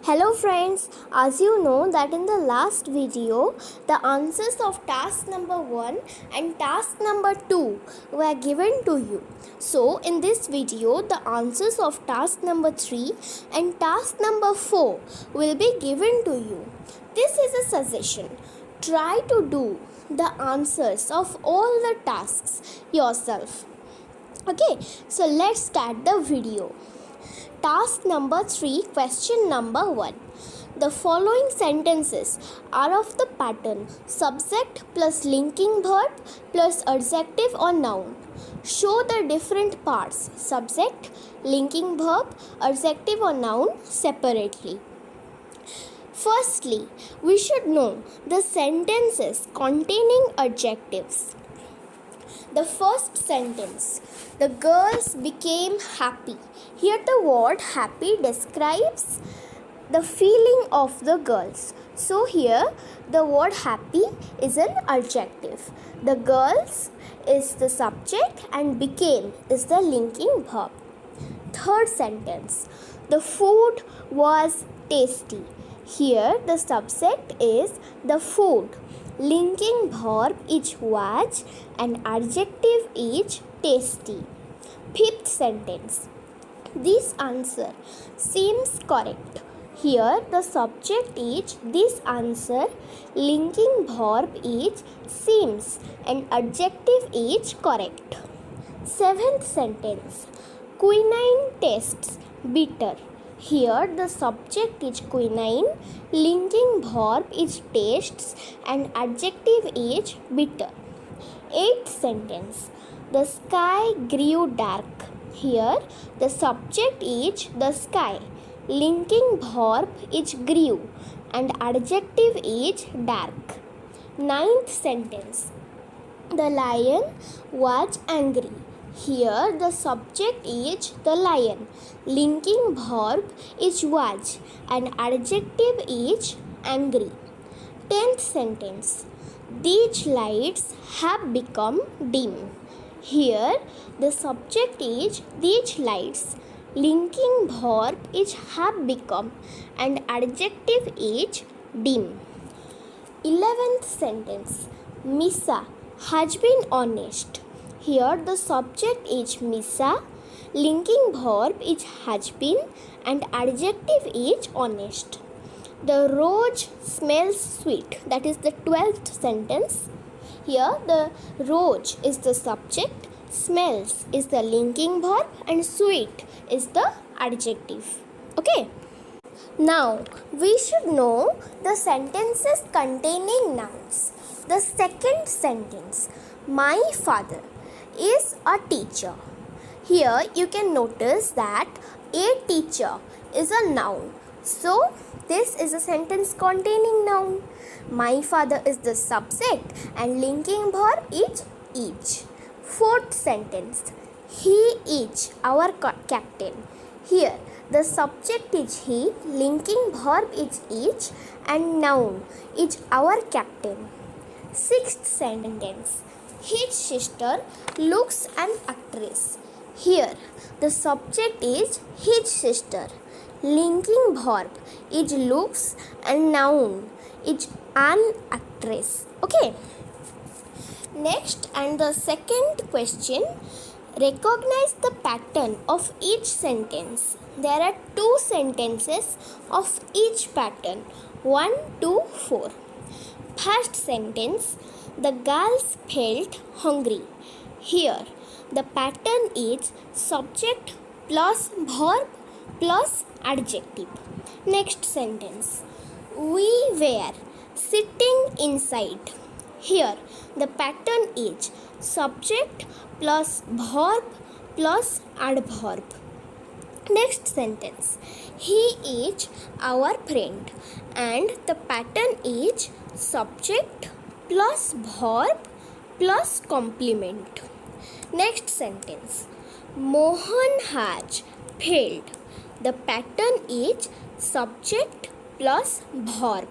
Hello friends, as you know that in the last video the answers of task number 1 and task number 2 were given to you. So in this video the answers of task number 3 and task number 4 will be given to you. This is a suggestion. Try to do the answers of all the tasks yourself. Okay, so let's start the video. Task number 3, question number 1. The following sentences are of the pattern subject plus linking verb plus adjective or noun. Show the different parts subject, linking verb, adjective or noun separately. Firstly, we should know the sentences containing adjectives. The first sentence, the girls became happy. Here the word happy describes the feeling of the girls. So here the word happy is an adjective. The girls is the subject and became is the linking verb. Third sentence, the food was tasty. Here the subject is the food. Linking verb is was and adjective is tasty. Fifth sentence. This answer seems correct. Here the subject is this answer, linking verb is seems and adjective is correct. Seventh sentence. Quinine tastes bitter. Here the subject is quinine, linking verb is tastes and adjective is bitter. Eighth sentence. The sky grew dark. Here the subject is the sky, linking verb is grew and adjective is dark. Ninth sentence. The lion was angry. Here the subject is the lion, linking verb is was and adjective is angry. 10th sentence. These lights have become dim. Here the subject is these lights, linking verb is have become and adjective is dim. 11th sentence. Misa has been honest. Here the subject is Misa, linking verb is has been and adjective is honest. The rose smells sweet. That is the 12th sentence. Here the rose is the subject, smells is the linking verb and sweet is the adjective. Okay. Now we should know the sentences containing nouns. The second sentence, my father is a teacher. Here you can notice that a teacher is a noun. So this is a sentence containing noun. My father is the subject and linking verb is each. Fourth sentence, he is our captain. Here the subject is he, linking verb is each and noun is our captain. Sixth sentence, his sister looks an actress. Here the subject is his sister, linking verb is looks and noun is an actress. Okay. Next and the second question, recognize the pattern of each sentence. There are two sentences of each pattern, 1, 2, 4. First sentence, the girls felt hungry. Here the pattern is subject plus verb plus adjective. Next sentence, we were sitting inside. Here the pattern is subject plus verb plus adverb. Next sentence, he is our friend and the pattern is subject plus verb plus complement. Next sentence, Mohan has failed. The pattern is subject plus verb.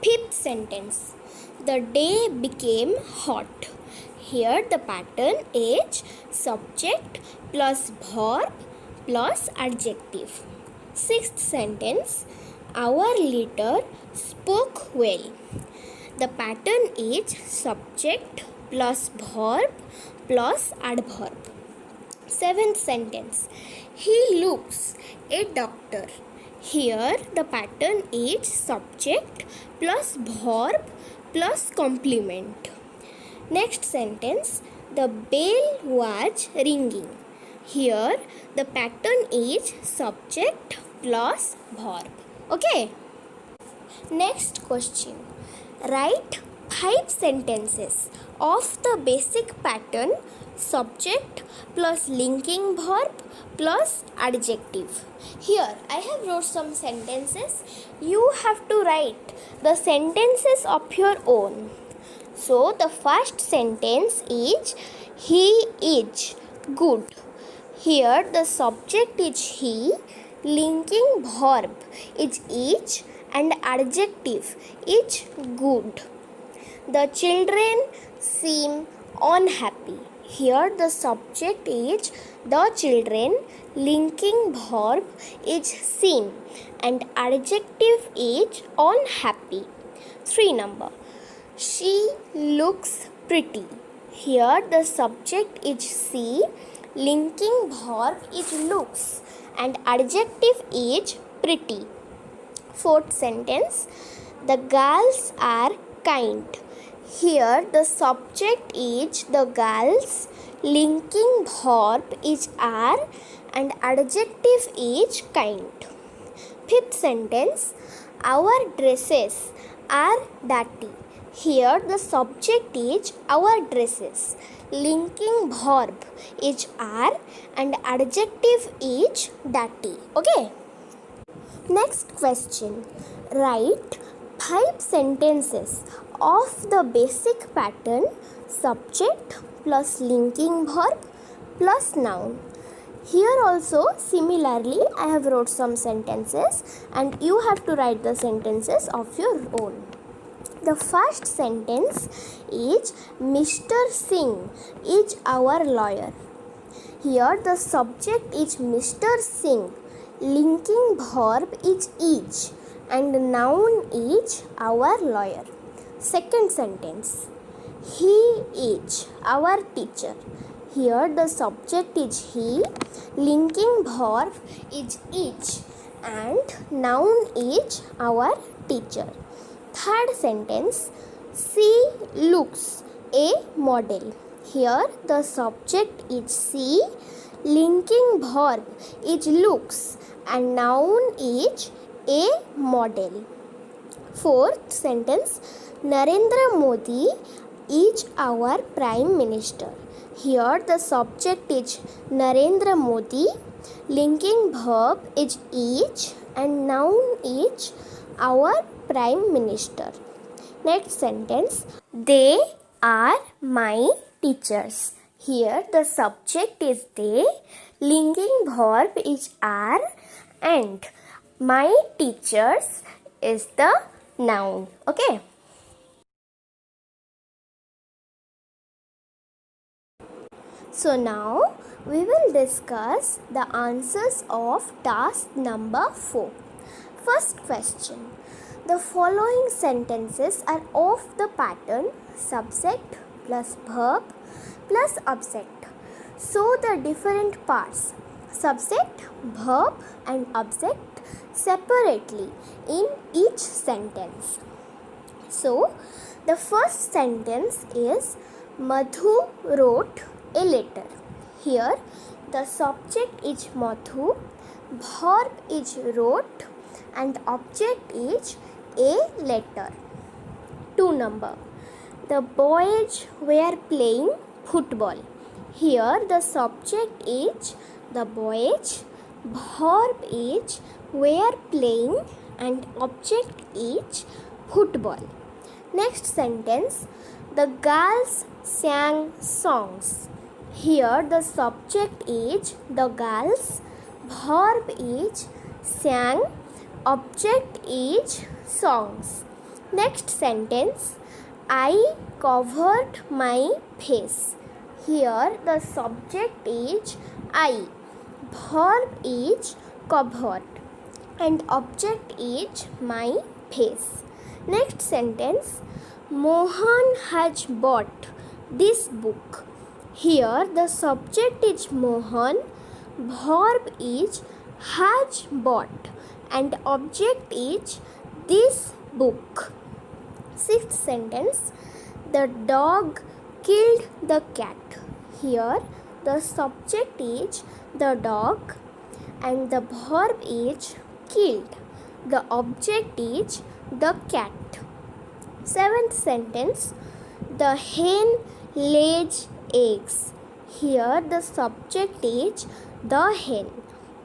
Fifth sentence, the day became hot. Here the pattern is subject plus verb plus adjective. Sixth sentence, our leader spoke well. The pattern is subject plus verb plus adverb. Seventh sentence, he looks a doctor. Here the pattern is subject plus verb plus complement. Next sentence, the bell was ringing. Here the pattern is subject plus verb. Okay. Next question. Write 5 sentences of the basic pattern subject plus linking verb plus adjective. Here I have wrote some sentences. You have to write the sentences of your own. So the first sentence is, he is good. Here the subject is he, linking verb is and adjective is good. The children seem unhappy. Here the subject is the children, linking verb is seem and adjective is unhappy. 3 number, she looks pretty. Here the subject is she, linking verb is looks and adjective is pretty. 4th sentence, the girls are kind. Here the subject is the girls, linking verb is are and adjective is kind. 5th sentence, our dresses are dirty. Here the subject is our dresses, linking verb is are and adjective is dirty. Okay. Next question. Write 5 sentences of the basic pattern subject plus linking verb plus noun. Here also similarly I have wrote some sentences and you have to write the sentences of your own. The first sentence is, Mr. Singh is our lawyer. Here the subject is Mr. Singh, linking verb is and noun is our lawyer. Second sentence, he is our teacher. Here the subject is he, linking verb is and noun is our teacher. Third sentence, she looks a model. Here the subject is she, linking verb is looks and noun is a model. Fourth sentence, Narendra Modi is our prime minister. Here the subject is Narendra Modi, linking verb is and noun is our prime minister. Next sentence, they are my teachers. Here the subject is they, linking verb is are and my teachers is the noun. Okay. So now we will discuss the answers of task number 4. First question. The following sentences are of the pattern subject plus verb plus object. So the different parts subject, verb and object separately in each sentence. So the first sentence is, Madhu wrote a letter. Here the subject is Madhu, verb is wrote and object is a letter. 2 number, the boys were playing football. Here the subject is the boys, verb is were playing and object is football. Next sentence, the girls sang songs. Here the subject is the girls, verb is sang, object is songs. Next sentence, I covered my face. Here the subject is I, verb is covered. and object is my face. Next sentence, Mohan has bought this book. Here the subject is Mohan, verb is has bought and object is this book. Sixth sentence, the dog killed the cat. Here the subject is the dog and the verb is killed. The object is the cat. Seventh sentence, the hen lays eggs. Here the subject is the hen.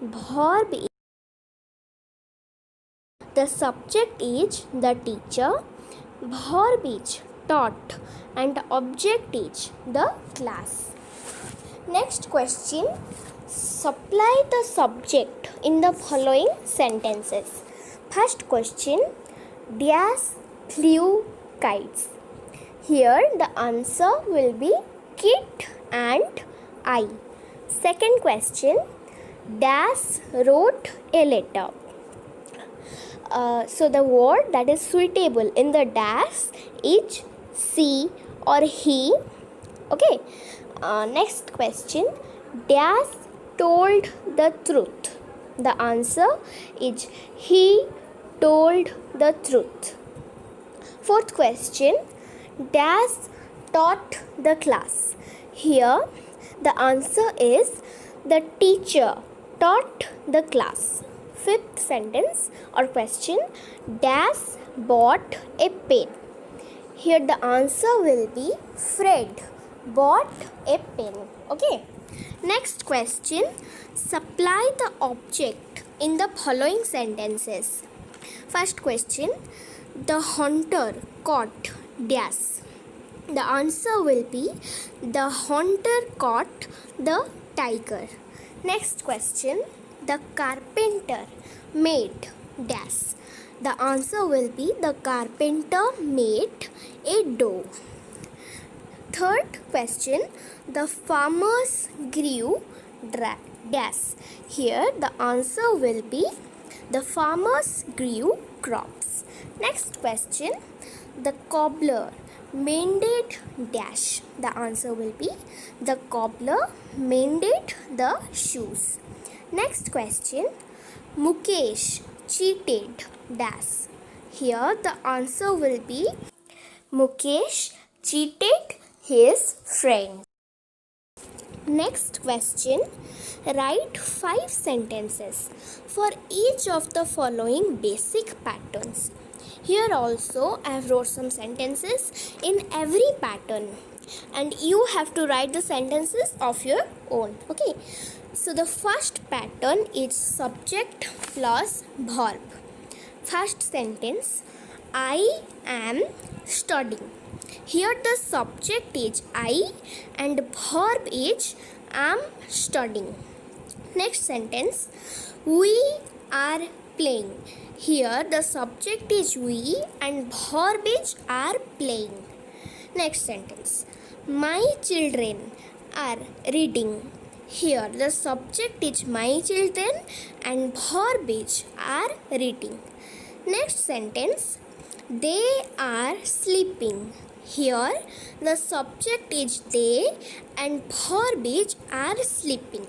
Verb is the subject is the teacher. Verb is taught and object is the class. Next question, supply the subject in the following sentences. First question, dash flew kites. Here the answer will be Kit and I. Second question, dash wrote a letter. So the word that is suitable in the dash is she or he. Okay. Next question, dash told the truth. The answer is he told the truth. Fourth question, dash taught the class. Here the answer is the teacher taught the class. Fifth sentence or question, dash bought a pen. Here the answer will be Fred bought a pen. Okay. Next question, supply the object in the following sentences. First question, the hunter caught dash. The answer will be the hunter caught the tiger. Next question, the carpenter made dash. The answer will be the carpenter made a door. Third question, the farmers grew dash. Here the answer will be the farmers grew crops. Next question, the cobbler mended dash. The answer will be the cobbler mended the shoes. Next question, Mukesh cheated dash. Here the answer will be Mukesh cheated his friend. Next question, write 5 sentences for each of the following basic patterns. Here also I have wrote some sentences in every pattern and you have to write the sentences of your own. Okay. So the first pattern is subject plus verb. First sentence, I am studying. Here the subject is I and verb is am studying. Next sentence, we are playing. Here the subject is we and verb is are playing. Next sentence, my children are reading. Here the subject is my children and verb is are reading. Next sentence, they are sleeping. Here the subject is they and verb is are sleeping.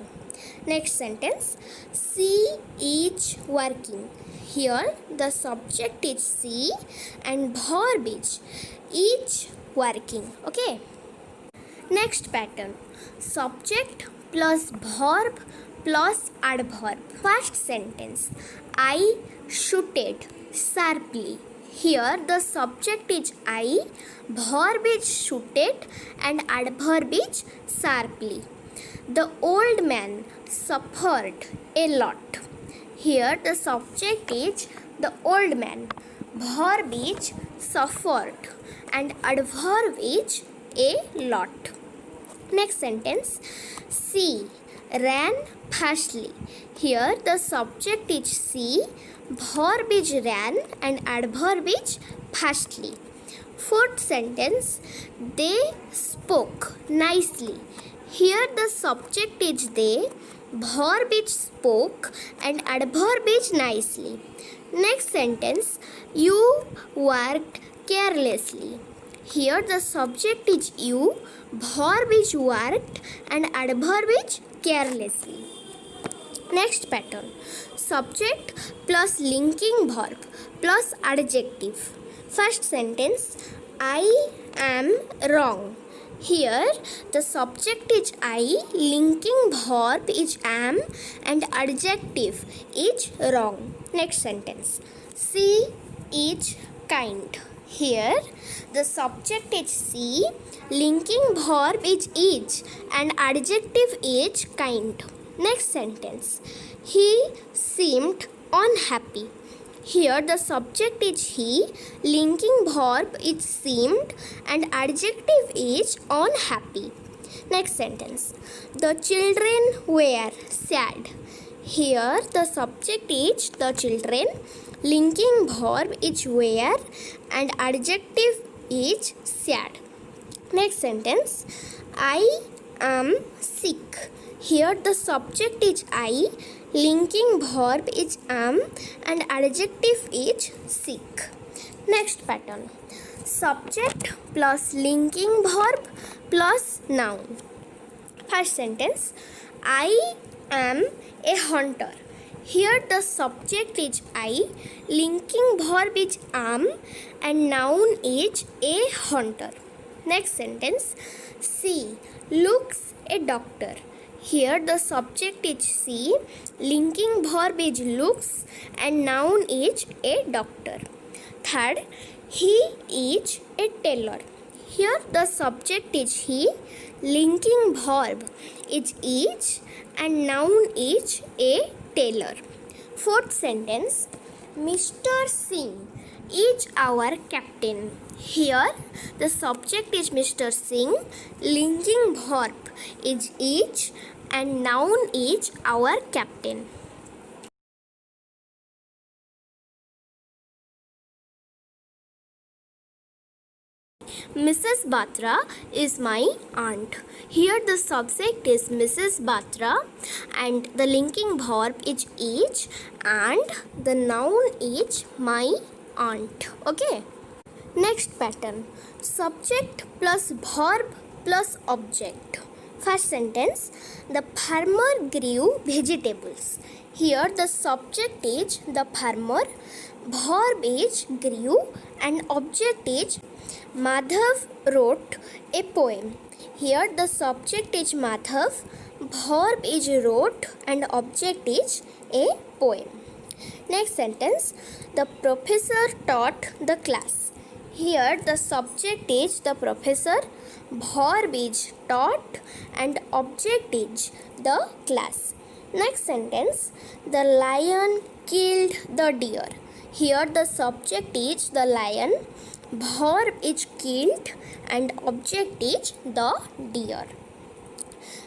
Next sentence, she is working. Here the subject is she and verb is working. Okay. Next pattern, subject plus verb plus adverb. First sentence, I shooted sharply. Here the subject is I, verb is shooted and adverb is sharply. The old man suffered a lot. Here the subject is the old man, verb is suffered and adverb is a lot. Next sentence, she ran fastly. Here the subject is she, verb is ran and adverb is fastly. Fourth sentence, they spoke nicely. Here the subject is they, verb is spoke, and adverb is nicely. Next sentence, you worked carelessly. Here the subject is you, verb is worked, and adverb is carelessly. Next pattern, subject plus linking verb plus adjective. First sentence, I am wrong. Here the subject is I, linking verb is am, and adjective is wrong. Next sentence, she is kind. Here the subject is she, linking verb is, and adjective is kind. Next sentence, he seemed unhappy. Here the subject is he, linking verb is seemed, and adjective is unhappy. Next sentence, the children were sad. Here the subject is the children, linking verb is were, and adjective is sad. Next sentence, I am sick. Here the subject is I, linking verb is am, and adjective is sick. Next pattern, subject plus linking verb plus noun. First sentence, I am a hunter. Here the subject is I, linking verb is am, and noun is a hunter. Next sentence, she looks a doctor. Here the subject is she, linking verb is looks, and noun is a doctor. Third, he is a tailor. Here the subject is he, linking verb is, and noun is a tailor. Fourth sentence, Mr. Singh is our captain. Here the subject is Mr. Singh, linking verb is, and noun is our captain. Mrs. Batra is my aunt. Here the subject is Mrs. Batra, and the linking verb is, and the noun is my aunt. Okay. Next pattern, subject plus verb plus object. First sentence, the farmer grew vegetables. Here the subject is the farmer, verb is grew, and object is Madhav wrote a poem. Here the subject is Madhav, verb is wrote, and object is a poem. Next sentence, the professor taught the class. Here the subject is the professor, verb is taught, and object is the class. Next sentence, the lion killed the deer. Here the subject is the lion, verb is killed, and object is the deer.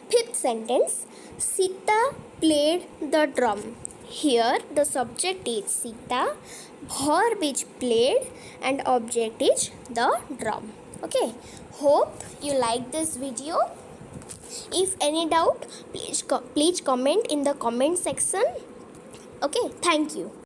Fifth sentence, Sita played the drum. Here the subject is Sita, verb is played, and object is the drum. Okay, hope you like this video. If any doubt, please comment in the comment section. Okay, thank you.